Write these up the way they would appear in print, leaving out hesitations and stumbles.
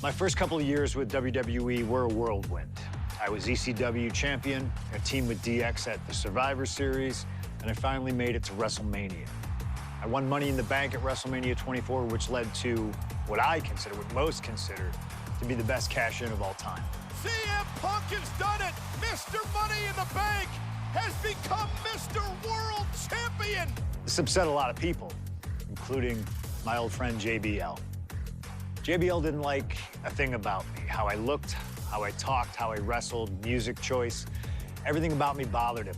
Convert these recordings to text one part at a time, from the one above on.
My first couple of years with WWE were a whirlwind. I was ECW champion, a team with DX at the Survivor Series, and I finally made it to WrestleMania. I won Money in the Bank at WrestleMania 24, which led to what most consider, to be the best cash-in of all time. CM Punk has done it! Mr. Money in the Bank has become Mr. World Champion! This upset a lot of people, including my old friend JbL. JbL didn't like a thing about me, how I looked, how I talked, how I wrestled, music choice. Everything about me bothered him.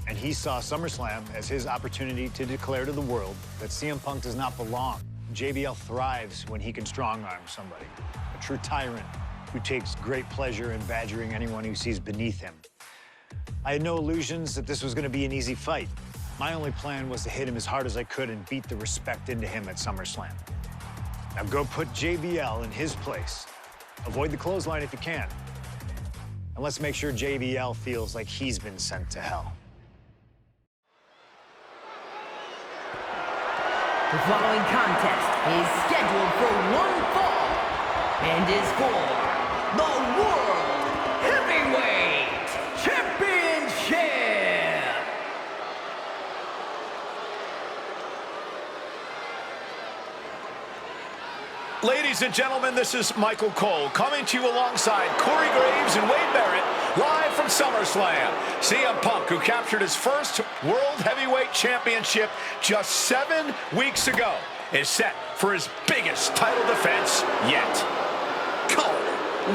And he saw SummerSlam as his opportunity to declare to the world that CM Punk does not belong. JbL thrives when he can strong-arm somebody, a true tyrant who takes great pleasure in badgering anyone who sees beneath him. I had no illusions that this was going to be an easy fight. My only plan was to hit him as hard as I could and beat the respect into him at SummerSlam. Now go put JbL in his place. Avoid the clothesline if you can. And let's make sure JbL feels like he's been sent to hell. The following contest is scheduled for one fall and is for the World Heavyweight Championship! Ladies and gentlemen, this is Michael Cole coming to you alongside Corey Graves and Wade Barrett, live from SummerSlam. CM Punk, who captured his first World Heavyweight Championship just 7 weeks ago, is set for his biggest title defense yet. Cole,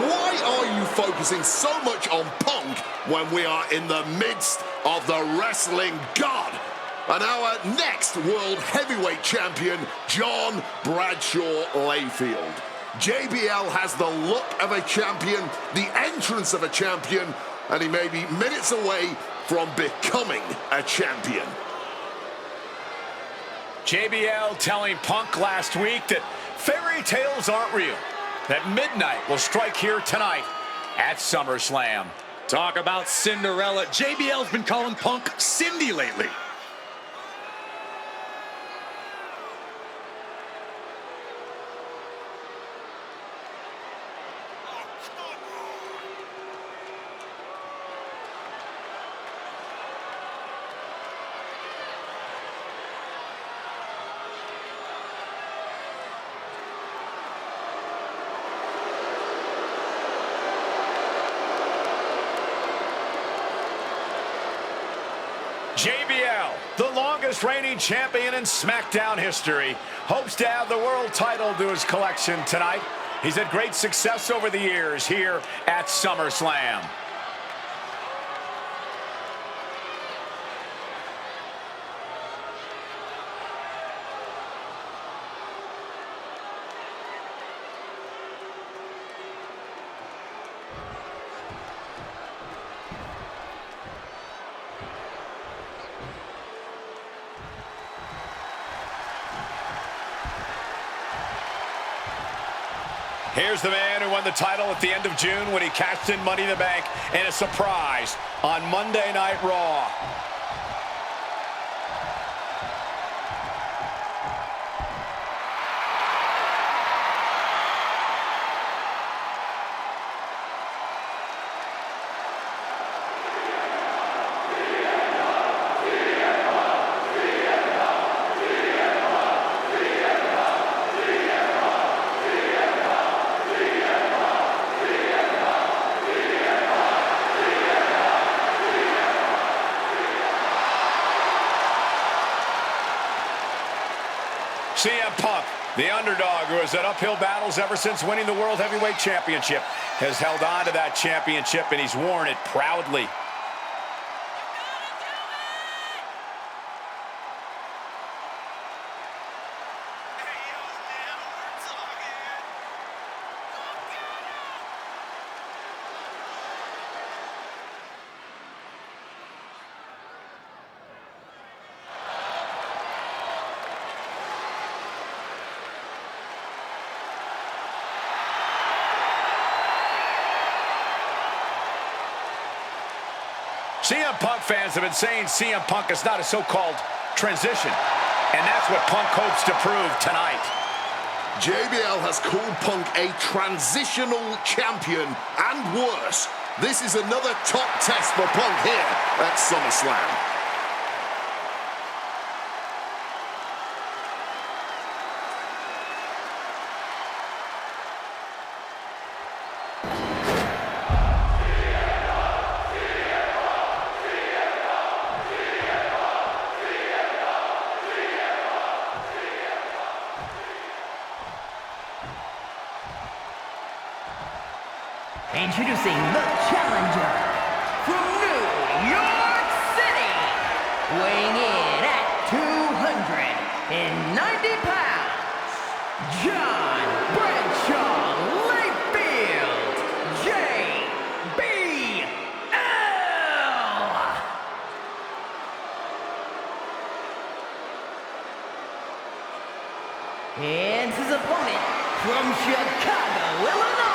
why are you focusing so much on Punk when we are in the midst of the wrestling god? And our next World Heavyweight Champion, John Bradshaw Layfield. JbL has the look of a champion, the entrance of a champion, and he may be minutes away from becoming a champion. JbL telling Punk last week that fairy tales aren't real, that midnight will strike here tonight at SummerSlam. Talk about Cinderella. JbL's been calling Punk Cindy lately. JbL, the longest reigning champion in SmackDown history, hopes to add the world title to his collection tonight. He's had great success over the years here at SummerSlam. Here's the man who won the title at the end of June when he cashed in Money in the Bank in a surprise on Monday Night Raw. CM Punk, the underdog who has had uphill battles ever since winning the World Heavyweight Championship, has held on to that championship, and he's worn it proudly. CM Punk fans have been saying CM Punk is not a so-called transition, and that's what Punk hopes to prove tonight. JbL has called Punk a transitional champion, and worse. This is another top test for Punk here at SummerSlam. Introducing the challenger from New York City, weighing in at 290 pounds, John Bradshaw Layfield, JbL. And his opponent from Chicago, Illinois,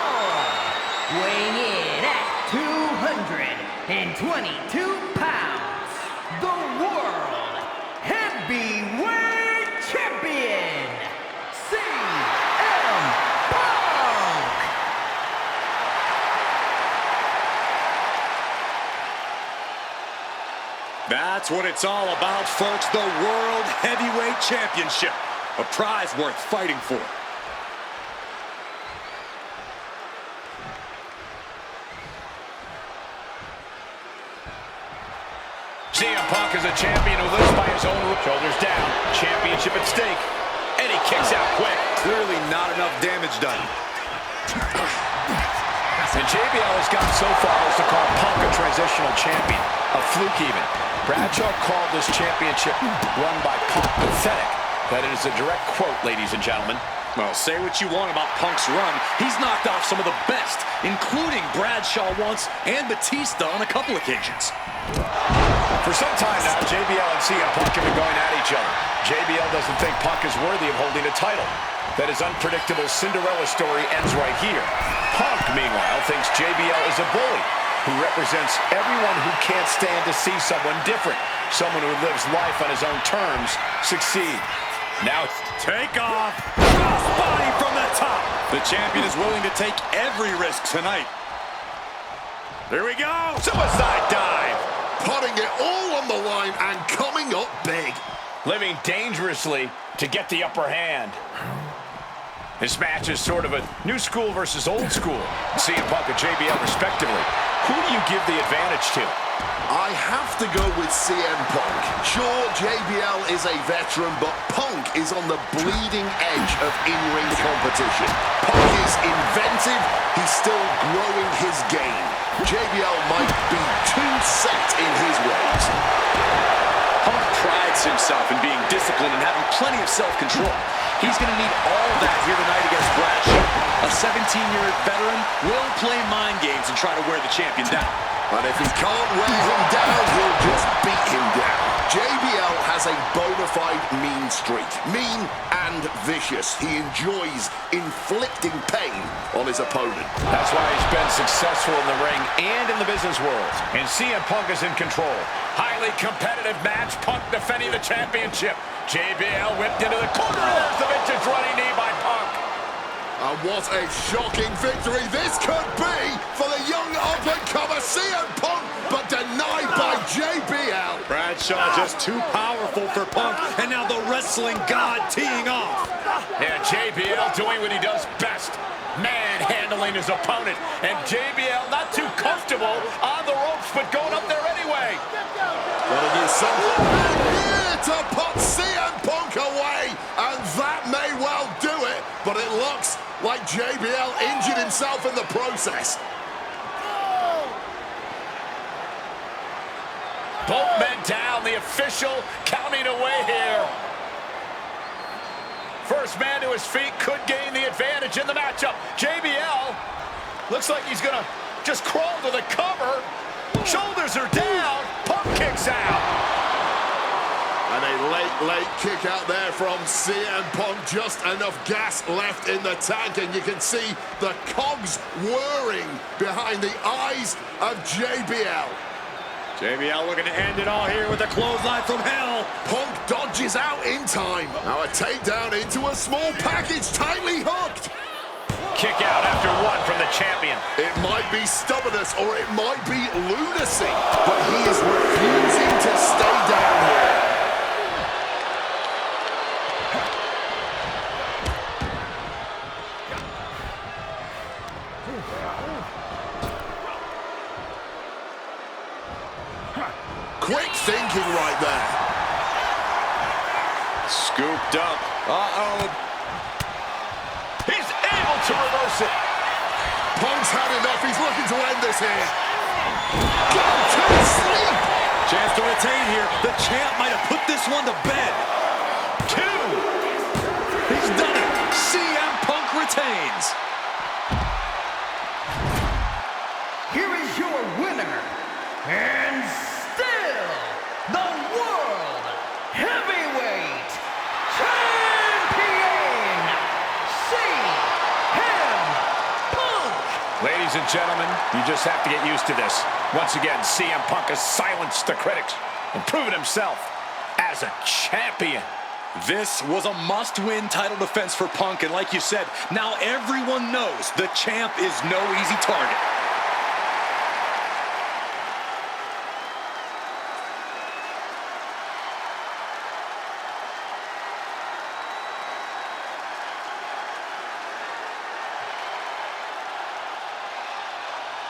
weighing in at 222 pounds, the World Heavyweight Champion, CM Punk! That's what it's all about, folks. The World Heavyweight Championship. A prize worth fighting for. CM Punk is a champion who lives by his own rules. Shoulders down, championship at stake. And he kicks out quick. Clearly not enough damage done. And JbL has gone so far as to call Punk a transitional champion. A fluke even. Bradshaw called this championship run by Punk pathetic. That is a direct quote, ladies and gentlemen. Well, say what you want about Punk's run. He's knocked off some of the best, including Bradshaw once and Batista on a couple occasions. For some time now, JbL and CM Punk have been going at each other. JbL doesn't think Punk is worthy of holding a title. That his unpredictable Cinderella story ends right here. Punk, meanwhile, thinks JbL is a bully who represents everyone who can't stand to see someone different, someone who lives life on his own terms, succeed. Now, take off. Crossbody from the top. The champion is willing to take every risk tonight. There we go. Suicide dive. Putting it all on the line and coming up big. Living dangerously to get the upper hand. This match is sort of a new school versus old school. CM Punk and JbL respectively. Who do you give the advantage to? I have to go with CM Punk. Sure, JbL is a veteran, but Punk is on the bleeding edge of in-ring competition. Punk is inventive. He's still growing his game. JbL might be too set in his ways. Punk prides himself in being disciplined and having plenty of self-control. He's going to need all that here tonight against Bradshaw. A 17-year veteran will play mind games and try to wear the champion down. And if he can't wear him down, he'll just beat him down. JbL has a bona fide mean streak. Mean and vicious. He enjoys inflicting pain on his opponent. That's why he's been successful in the ring and in the business world. And CM Punk is in control. Highly competitive match. Punk defending the championship. JbL whipped into the corner. There's the vintage running knee by Punk. And what a shocking victory this could be for the young up-and-comer CM Punk, but denied by JbL. Bradshaw just too powerful for Punk, and now the wrestling god teeing off. Yeah, JbL doing what he does best. Manhandling his opponent. And JbL not too comfortable on the ropes, but going up there anyway. Gotta do something here to put CM Punk away, and that may well do it, but it looks like JbL injured himself in the process. Both men down, the official counting away here. First man to his feet could gain the advantage in the matchup. JbL looks like he's gonna just crawl to the cover. Shoulders are down, Punk kicks out. And a late kick out there from CM Punk. Just enough gas left in the tank, and you can see the cogs whirring behind the eyes of JbL. JbL looking to end it all here with a clothesline from hell. Punk dodges is out in time. Now a takedown into a small package, tightly hooked. Kick out after one from the champion. It might be stubbornness or it might be lunacy, but he is refusing to stay down here. Quick thinking right there. Scooped up. He's able to reverse it. Punk's had enough. He's looking to end this here. Go to sleep. Chance to retain here. The champ might have put this one to bed. 2. He's done it. CM Punk retains. Here is your winner, and still the World Heavyweight Champion, CM Punk. Ladies and gentlemen, you just have to get used to this. Once again, CM Punk has silenced the critics and proven himself as a champion. This was a must-win title defense for Punk, and like you said, now everyone knows the champ is no easy target.